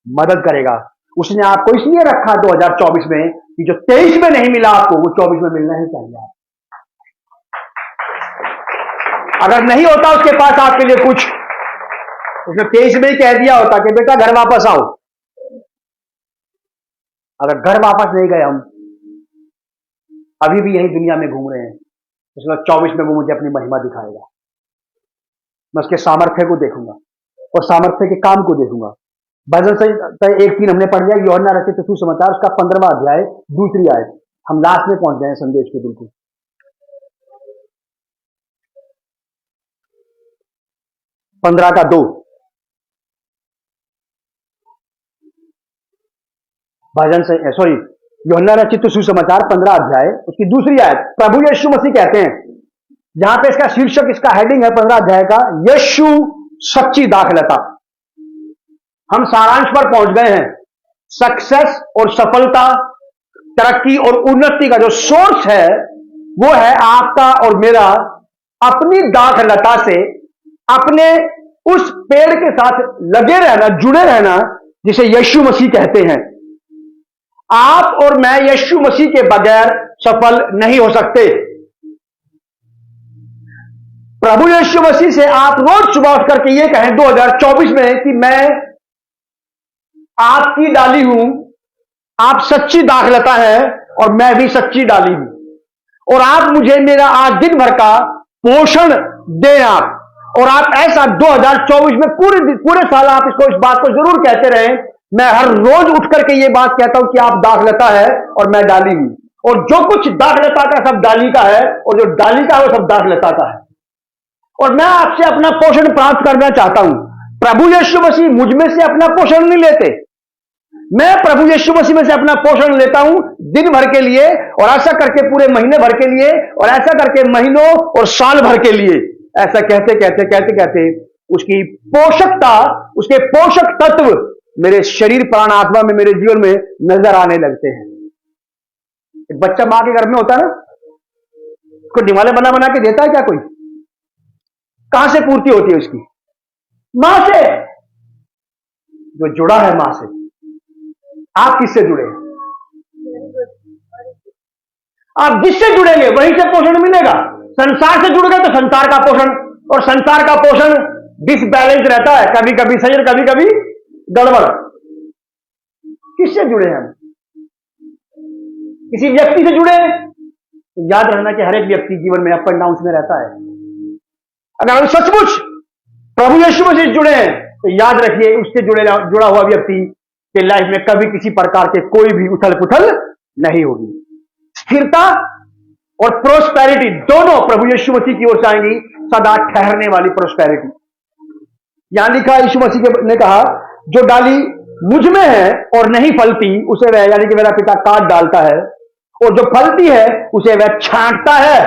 मदद करेगा। उसने आपको इसलिए रखा 2024 में कि जो 23 में नहीं मिला आपको वो 24 में मिलना ही चाहिए। अगर नहीं होता उसके पास आपके लिए कुछ, उसने 23 में ही कह दिया होता कि बेटा घर वापस आओ। अगर घर वापस नहीं गए, हम अभी भी यही दुनिया में घूम रहे हैं, उसके बाद 24 में वो मुझे अपनी महिमा दिखाएगा। मैं उसके सामर्थ्य को देखूंगा और सामर्थ्य के काम को देखूंगा। भजन संहिता 1:3 हमने पढ़ लिया, यूहन्ना रचित सुसमाचार उसका 15वां अध्याय 2 आयत। हम लास्ट में पहुंच गए हैं संदेश के बिल्कुल। 15 का 2 भजन से सॉरी यूहन्ना रचित सुसमाचार 15 अध्याय उसकी 2 आयत। प्रभु यीशु मसीह कहते हैं, जहां पे इसका शीर्षक, इसका हेडिंग है 15 अध्याय का, यीशु सच्ची दाखलता। हम सारांश पर पहुंच गए हैं। सक्सेस और सफलता, तरक्की और उन्नति का जो सोर्स है वो है आपका और मेरा अपनी दाखलता से अपने उस पेड़ के साथ लगे रहना, जुड़े रहना, जिसे यीशु मसीह कहते हैं। आप और मैं यीशु मसीह के बगैर सफल नहीं हो सकते। प्रभु यीशु मसीह से आप रोज सुबह उठ करके ये कहें 2024 में कि मैं आपकी डाली हूं, आप सच्ची दाखलता है और मैं भी सच्ची डाली हूं, और आप मुझे मेरा आज दिन भर का पोषण दें आप। और आप ऐसा 2024 में पूरे साल आप इस बात को जरूर कहते रहें। मैं हर रोज उठ करके ये बात कहता हूं कि आप दाखलता है और मैं डाली हूं, और जो कुछ दाखलता का सब डाली का है और जो डाली का है वो सब दाखलता का है, और मैं आपसे अपना पोषण प्राप्त करना चाहता हूं। प्रभु यीशु मसीह मुझ में से अपना पोषण नहीं लेते, मैं प्रभु यीशु मसीह में से अपना पोषण लेता हूं दिन भर के लिए, और ऐसा करके पूरे महीने भर के लिए, और ऐसा करके महीनों और साल भर के लिए। ऐसा कहते कहते कहते कहते उसकी पोषकता, उसके पोषक तत्व मेरे शरीर, प्राण, आत्मा में, मेरे जीवन में नजर आने लगते हैं। एक बच्चा मां के घर में होता है ना, उसको डिमाले बना बना के देता है क्या कोई? कहां से पूर्ति होती है उसकी? मां से। जो जुड़ा है मां से। आप किससे जुड़े हैं? आप जिससे जुड़ेंगे वहीं से पोषण मिलेगा। संसार से जुड़ गए तो संसार का पोषण, और संसार का पोषण डिसबैलेंस रहता है, कभी कभी सही और कभी कभी गड़बड़। किससे जुड़े हैं हम? किसी व्यक्ति से जुड़े हैं तो याद रखना कि हर एक व्यक्ति जीवन में अप एंड डाउन में रहता है। अगर हम सचमुच प्रभु यीशु मसीह से जुड़े हैं तो याद रखिए उससे जुड़ा हुआ व्यक्ति के लाइफ में कभी किसी प्रकार के कोई भी उथल पुथल नहीं होगी। स्थिरता और प्रोस्पेरिटी दोनों प्रभु यीशु मसीह की ओर से आएंगी, सदा ठहरने वाली प्रोस्पेरिटी। यहां लिखा, यीशु मसीह ने कहा, जो डाली मुझ में है और नहीं फलती उसे वह, यानी कि मेरा पिता, काट डालता है, और जो फलती है उसे वह छांटता है।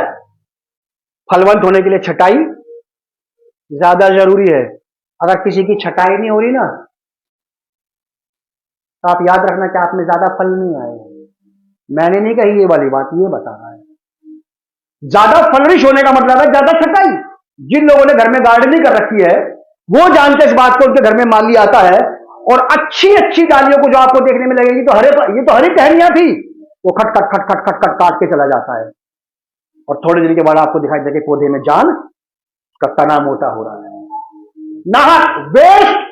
फलवंत होने के लिए छटाई ज्यादा जरूरी है। अगर किसी की छटाई नहीं हो रही ना, तो आप याद रखना कि आप में ज्यादा फल नहीं आएगा। मैंने नहीं कही ये वाली बात, ये बता रहा है। ज्यादा फलरिश होने का मतलब है ज्यादा छटाई। जिन लोगों ने घर में गार्डनिंग कर रखी है वो जानते इस बात को, उनके घर में माली आता है और अच्छी अच्छी डालियों को जो आपको देखने में लगेगी तो ये तो हरी टहनियां थी, वो खट खट खट खट खट खट काट के चला जाता है और थोड़े दिन के बाद आपको दिखाई देगा पौधे में जान, उसका तना मोटा हो रहा है। नाहक वेस्ट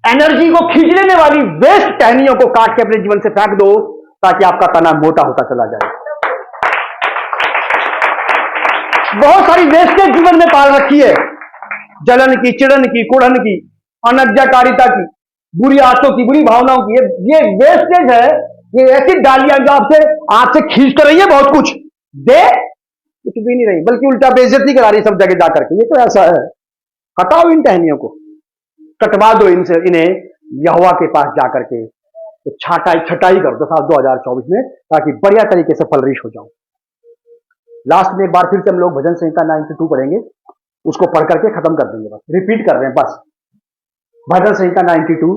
एनर्जी को खींच लेने वाली वेस्ट टहनियों को काट के अपने जीवन से फेंक दो ताकि आपका तना मोटा होता चला जाए। बहुत सारी वेस्टेज जीवन में पाल रखी है, जलन की, चिड़न की, कुड़न की, अनज्ञाकारिता की, बुरी आदतों की, बुरी भावनाओं की। ये वेस्टेज है, ये ऐसी डालियां जो आपसे खींच कर रही है, बहुत कुछ दे कुछ भी नहीं रही, बल्कि उल्टा बेइज्जती करा रही सब जगह जाकर के। ये तो ऐसा है, हटाओ इन टहनियों को, कटवा दो इनसे, इन्हें यहोवा के पास जाकर के तो छटाई कर दो साल 2024 में, ताकि बढ़िया तरीके से फलरिश हो जाओ। लास्ट में एक बार फिर से हम लोग भजन संहिता 92 पढ़ेंगे, उसको पढ़ करके खत्म कर देंगे, बस रिपीट कर रहे हैं बस। भजन संहिता 92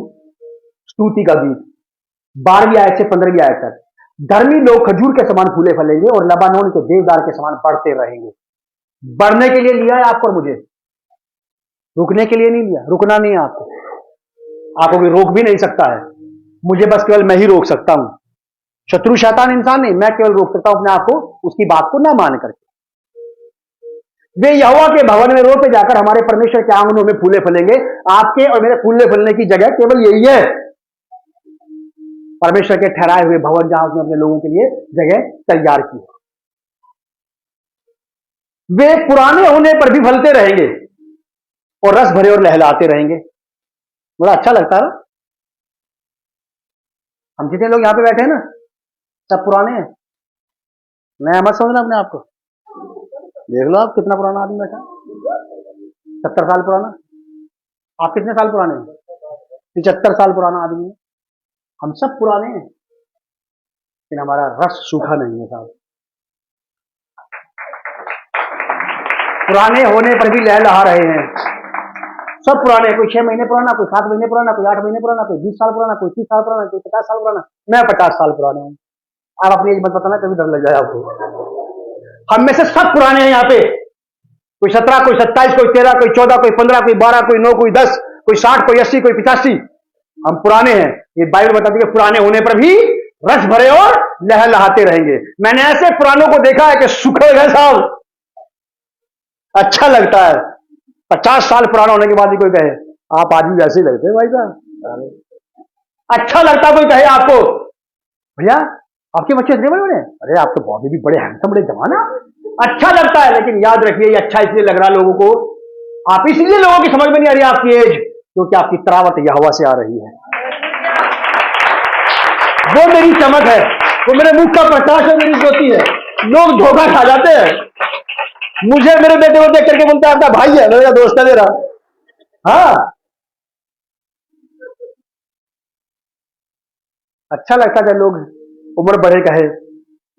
स्तुति का गीत 12वीं आयत से 15वीं आयत तक। धर्मी लोग खजूर के समान फूले फलेंगे और लबानोन के देवदार के समान बढ़ते रहेंगे। बढ़ने के लिए लिया है आपको और मुझे, रुकने के लिए नहीं लिया। रुकना नहीं है आपको कोई रोक भी नहीं सकता है, मुझे बस केवल मैं ही रोक सकता हूं। शत्रु शैतान इंसान नहीं, मैं केवल रोक सकता हूं अपने आप को उसकी बात को ना मान करके। वे यहोवा के भवन में रोड पे जाकर हमारे परमेश्वर के आंगनों में फूले फलेंगे। आपके और मेरे फूलने फलने की जगह केवल यही है, परमेश्वर के ठहराए हुए भवन, जहां उसने अपने लोगों के लिए जगह तैयार की। वे पुराने होने पर भी फलते रहेंगे और रस भरे और लहलाते रहेंगे। बड़ा अच्छा लगता है। हम जितने लोग यहां पे बैठे हैं ना, सब पुराने हैं। नया मत समझना अपने आप को। देख लो आप कितना पुराना आदमी बैठा, 70 साल पुराना। आप कितने साल पुराने हैं? 75 साल पुराना आदमी है। हम सब पुराने हैं, लेकिन हमारा रस सूखा नहीं है साहब। पुराने होने पर भी लहलहा रहे हैं। सब पुराने हैं, कोई 6 महीने पुराना, कोई 7 महीने पुराना, कोई 8 महीने पुराना, कोई 20 साल पुराना, कोई 30 साल पुराना, कोई 50 साल पुराना। मैं 50 साल पुराना हूं। आप अपनी एज मत बताना, कभी डर लग जाए आपको। हम में से सब पुराने हैं यहाँ पे। कोई 17, कोई 27, कोई 13, कोई 14, कोई 15, कोई 12, कोई 9, कोई 10, कोई 60, कोई 80, कोई 85। हम पुराने हैं। ये बाइबल बताती है पुराने होने पर भी रस भरे और लहलहाते रहेंगे। मैंने ऐसे पुरानों को देखा है कि सुखड़ गए साहब, अच्छा लगता है। 50 साल पुराना होने के बाद भी कोई कहे आप आज भी वैसे ही लगते हैं भाई साहब, अच्छा लगता कोई कहे आपको भैया आपके बच्चे इतने बड़े बड़े, अरे आप तो बॉडी भी बड़े हैंडसम, बड़े जवान, अच्छा लगता है। लेकिन याद रखिए ये अच्छा इसलिए लग रहा है लोगों को, आप इसलिए लोगों की समझ में नहीं आ रही आपकी एज, क्योंकि आपकी तरावत यहोवा से आ रही है। वो मेरी चमक है, वो मेरे मुख का प्रकाश है, मेरी ज्योति है। लोग धोखा खा जाते हैं। मुझे मेरे बेटे को देख करके बोलता है आपका भाई है, मेरा दोस्त है मेरा। हाँ, अच्छा लगता है लोग उम्र बढ़े कहे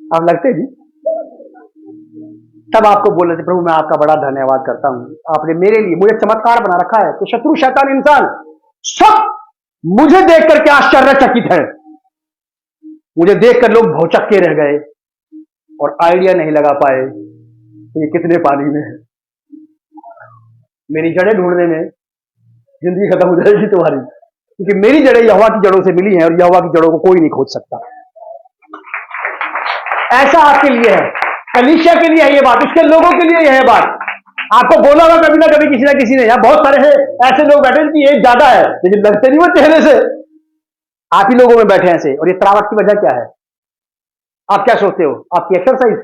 आप लगते जी। तब आपको बोल रहे थे प्रभु मैं आपका बड़ा धन्यवाद करता हूं, आपने मेरे लिए मुझे चमत्कार बना रखा है कि शत्रु शैतान इंसान सब मुझे देख करके आश्चर्यचकित है। मुझे देखकर लोग भौचक्के रह गए और आइडिया नहीं लगा पाए ये कितने पानी में है। मेरी जड़ें ढूंढने में जिंदगी खत्म हो जाएगी तुम्हारी, क्योंकि मेरी जड़ें यहोवा की जड़ों से मिली हैं और यहोवा की जड़ों को कोई नहीं खोज सकता। ऐसा आपके लिए है, कलीसिया के लिए है ये बात, उसके लोगों के लिए यह बात। आपको बोला होगा कभी ना कभी किसी ना किसी ने, यहाँ बहुत सारे ऐसे लोग बैठे कि एज ज्यादा है लेकिन लगते नहीं वो चेहरे से। आप ही लोगों में बैठे हैं ऐसे। और ये तरावट की वजह क्या है? आप क्या सोचते हो? आपकी एक्सरसाइज?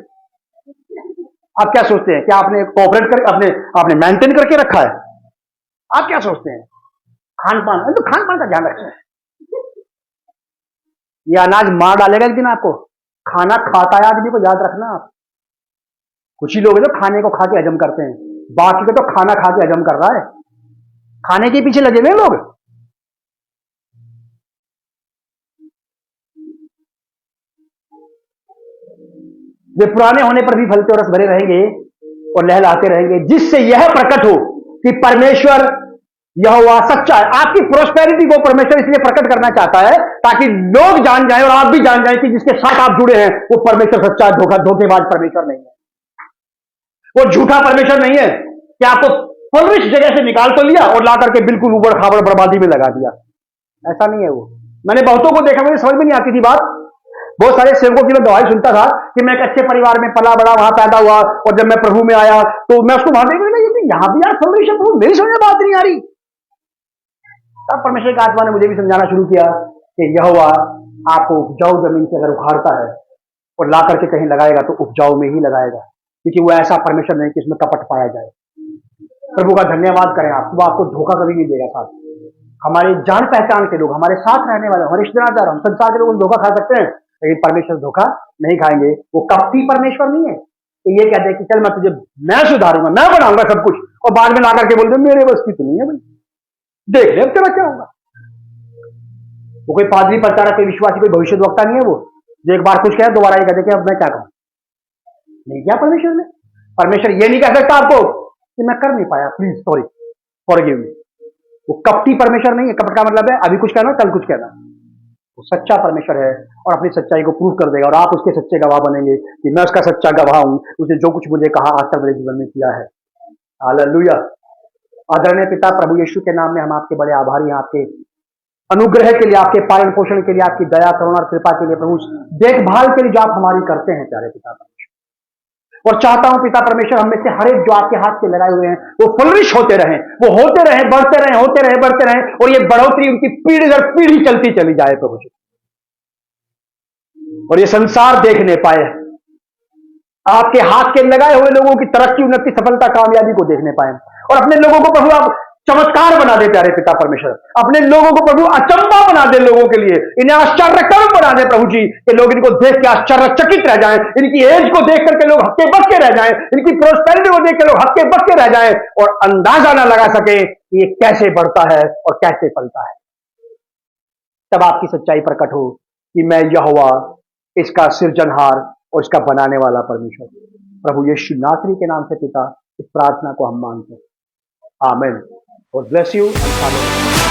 आप क्या सोचते हैं कि आपने कोऑपरेट कर आपने मेंटेन करके रखा है? आप क्या सोचते हैं? खान पान, तो खान पान का ध्यान रखें। ये अनाज मार डालेगा एक दिन आपको। खाना खाता है आदमी को, याद रखना आप। कुछ ही लोग हैं जो खाने को खा के हजम करते हैं, बाकी को तो खाना खा के हजम कर रहा है। खाने के पीछे लगे हुए लोग। वे पुराने होने पर भी फलते और रस भरे रहेंगे और लहलाते रहेंगे, जिससे यह प्रकट हो कि परमेश्वर यहोवा सच्चा है। आपकी प्रोस्पेरिटी को परमेश्वर इसलिए प्रकट करना चाहता है ताकि लोग जान जाएं और आप भी जान जाएं कि जिसके साथ आप जुड़े हैं वो परमेश्वर सच्चा है, धोखेबाज परमेश्वर नहीं है। वो झूठा परमेश्वर नहीं है कि आपको फलविश जगह से निकाल तो लिया और ला करके बिल्कुल उबड़ खाबड़ बर्बादी में लगा दिया। ऐसा नहीं है वो। मैंने बहुतों को देखा, मुझे समझ में नहीं आती थी बात। बहुत सारे सेवकों की मैं गवाही सुनता था कि मैं एक अच्छे परिवार में पला बड़ा, वहां पैदा हुआ, और जब मैं प्रभु में आया तो मैं उसको वहां देखने यहां भी यार फलविश है, प्रभु मेरी समझ में बात नहीं आ रही। तब परमेश्वर की आत्मा ने मुझे भी समझाना शुरू किया कि यहोवा आपको उपजाऊ जमीन से अगर उखाड़ता है और ला करके कहीं लगाएगा तो उपजाऊ में ही लगाएगा, क्योंकि वो ऐसा परमेश्वर नहीं कि इसमें कपट पाया जाए। प्रभु का धन्यवाद करें आप, वो आपको धोखा कभी नहीं देगा। साथ हमारे जान पहचान के लोग, हमारे साथ रहने वाले, हमारे रिश्तेदार, हम संसार के लोग धोखा खा सकते हैं, लेकिन परमेश्वर धोखा नहीं खाएंगे। वो कपटी परमेश्वर नहीं है कि ये कहते हैं कि चल मैं सुधारूंगा, मैं बनाऊंगा सब कुछ, और बाद में ला करके बोल दे मेरे बस की तो नहीं है भाई, देख ले अब तेरा क्या होगा। वो कोई पादरी प्रचारक, कोई विश्वासी, कोई भविष्यद्वक्ता नहीं है वो, जो एक बार कुछ कहे दोबारा ये कहते कि अब मैं क्या कहूं। नहीं किया परमेश्वर ने। परमेश्वर ये नहीं कह सकता आपको कि मैं कर नहीं पाया, प्लीज सॉरी फॉरगिव मी। वो कपटी परमेश्वर नहीं है। कपट का मतलब है अभी कुछ कहना कल कुछ कहना। वो सच्चा परमेश्वर है और अपनी सच्चाई को प्रूव कर देगा, और आप उसके सच्चे गवाह बनेंगे कि मैं उसका सच्चा गवाह हूं, उसने जो कुछ मुझे कहा आज तक मेरे जीवन में किया है। हालेलुया। आदरणीय पिता, प्रभु यीशु के नाम में हम आपके बड़े आभारी हैं, आपके अनुग्रह के लिए, आपके पालन पोषण के लिए, आपकी दया करुणा और कृपा के लिए, प्रभु देखभाल के लिए जो आप हमारी करते हैं प्यारे पिता परमेश्वर। और चाहता हूं पिता परमेश्वर, हम में से हर एक जो आपके हाथ से लगाए हुए हैं वो फलरिश होते रहें, वो होते रहें, बढ़ते रहें, होते रहें, बढ़ते रहें, और ये बढ़ोतरी उनकी पीढ़ी दर पीढ़ी चलती चली जाए प्रभु जी, और ये संसार देखने पाए, आपके हाथ के लगाए हुए लोगों की तरक्की, उन्नति, सफलता, कामयाबी को देखने पाए, और अपने लोगों को प्रभु आप चमत्कार बना दे प्यारे पिता परमेश्वर। अपने लोगों को प्रभु अचंबा बना दे, लोगों के लिए इन्हें आश्चर्यकर्म बना दे प्रभु जी, कि लोग इनको देख के आश्चर्यचकित रह जाएं, इनकी एज को देख करके लोग हक्के बक्के रह जाएं, इनकी प्रोस्पेरिटी को देख के लोग हक्के बक्के रह जाएं, और अंदाजा ना लगा सके कि ये कैसे बढ़ता है और कैसे फलता है। तब आपकी सच्चाई प्रकट हो कि मैं यहोवा, इसका सृजनहार और इसका बनाने वाला परमेश्वर, प्रभु यीशु नासरी के नाम से पिता, इस प्रार्थना को हम मांगते हैं। आमीन। God bless you and amen.